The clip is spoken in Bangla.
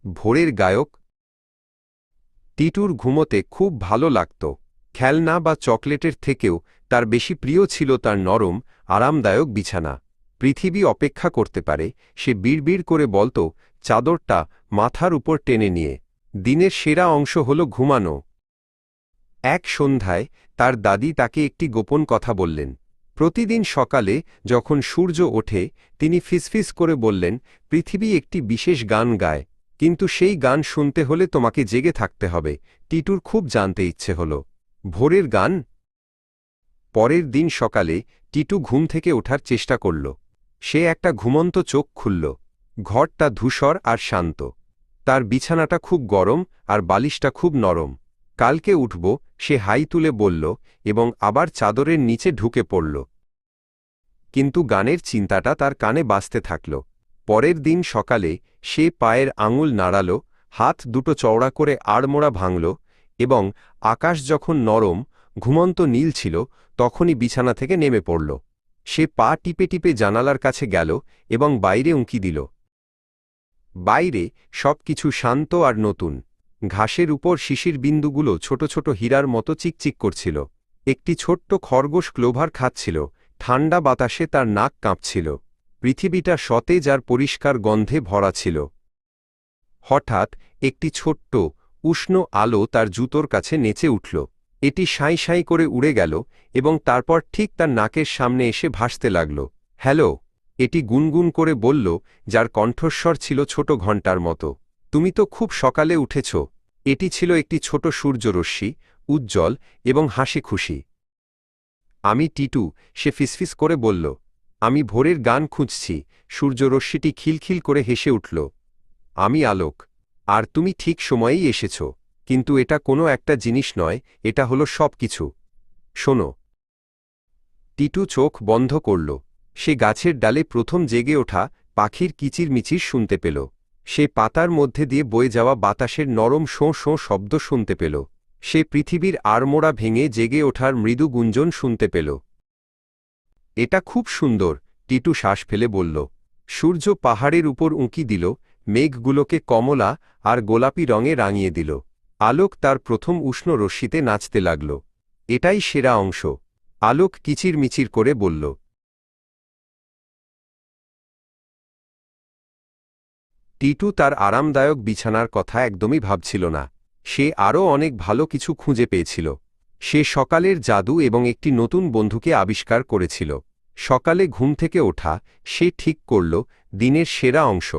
ভোরের গায়ক। টিটুর ঘুমোতে খুব ভালো লাগত। খেলনা বা চকলেটের থেকেও তার বেশি প্রিয় ছিল তার নরম, আরামদায়ক বিছানা। পৃথিবী অপেক্ষা করতে পারে, সে বিড়বিড় করে বলত, চাদরটা মাথার উপর টেনে নিয়ে। দিনের সেরা অংশ হল ঘুমানো। এক সন্ধ্যায় তার দাদি তাকে একটি গোপন কথা বললেন। প্রতিদিন সকালে যখন সূর্য ওঠে, তিনি ফিসফিস করে বললেন, পৃথিবী একটি বিশেষ গান গায়, কিন্তু সেই গান শুনতে হলে তোমাকে জেগে থাকতে হবে। টিটুর খুব জানতে ইচ্ছে হল, ভোরের গান? পরের দিন সকালে টিটু ঘুম থেকে ওঠার চেষ্টা করল। সে একটা ঘুমন্ত চোখ খুলল। ঘরটা ধূসর আর শান্ত। তার বিছানাটা খুব গরম আর বালিশটা খুব নরম। কালকে উঠব, সে হাই তুলে বলল, এবং আবার চাদরের নিচে ঢুকে পড়ল। কিন্তু গানের চিন্তাটা তার কানে বাজতে থাকল। পরের দিন সকালে সে পায়ের আঙুল নাড়াল, হাত দুটো চওড়া করে আড়মোড়া ভাঙল, এবং আকাশ যখন নরম, ঘুমন্ত নীল ছিল, তখনই বিছানা থেকে নেমে পড়ল। সে পা টিপে টিপে জানালার কাছে গেল এবং বাইরে উঁকি দিল। বাইরে সব কিছু শান্ত আর নতুন। ঘাসের উপর শিশির বিন্দুগুলো ছোট ছোট হীরার মতো চিকচিক করছিল। একটি ছোট্ট খরগোশ ক্লোভার খাচ্ছিল। ঠান্ডা বাতাসে তার নাক কাঁপছিল। পৃথিবীটা সতেজ আর পরিষ্কার গন্ধে ভরা ছিল। হঠাৎ একটি ছোট্ট, উষ্ণ আলো তার জুতোর কাছে নেচে উঠল। এটি সাঁই সাঁই করে উড়ে গেল এবং তারপর ঠিক তার নাকের সামনে এসে ভাসতে লাগল। হ্যালো, এটি গুনগুন করে বলল, যার কণ্ঠস্বর ছিল ছোট ঘণ্টার মতো। তুমি তো খুব সকালে উঠেছ। এটি ছিল একটি ছোট সূর্যরশ্মি, উজ্জ্বল এবং হাসি খুশি। আমি টিটু, সে ফিসফিস করে বলল। আমি ভোরের গান খুঁজছি। সূর্যরশ্মিটি খিলখিল করে হেসে উঠল। আমি আলোক। আর তুমি ঠিক সময়েই এসেছ। কিন্তু এটা কোনো একটা জিনিস নয়, এটা হলো সব কিছু। শোনো। টিটু চোখ বন্ধ করল। সে গাছের ডালে প্রথম জেগে ওঠা পাখির কিচিরমিচির শুনতে পেল। সে পাতার মধ্যে দিয়ে বয়ে যাওয়া বাতাসের নরম শোঁ শোঁ শব্দ শুনতে পেল। সে পৃথিবীর আড়মোড়া ভেঙে জেগে ওঠার মৃদু গুঞ্জন শুনতে পেল। এটা খুব সুন্দর, টিটু শ্বাস ফেলে বলল। সূর্য পাহাড়ের উপর উঁকি দিল, মেঘগুলোকে কমলা আর গোলাপি রঙে রাঙিয়ে দিল। আলোক তার প্রথম উষ্ণ রশ্মিতে নাচতে লাগল। এটাই সেরা অংশ, আলোক কিচিরমিচির করে বলল। টিটু তার আরামদায়ক বিছানার কথা একদমই ভাবছিল না। সে আরও অনেক ভালো কিছু খুঁজে পেয়েছিল। সে সকালের জাদু এবং একটি নতুন বন্ধুকে আবিষ্কার করেছিল। সকালে ঘুম থেকে ওঠা, সে ঠিক করল, দিনের সেরা অংশ।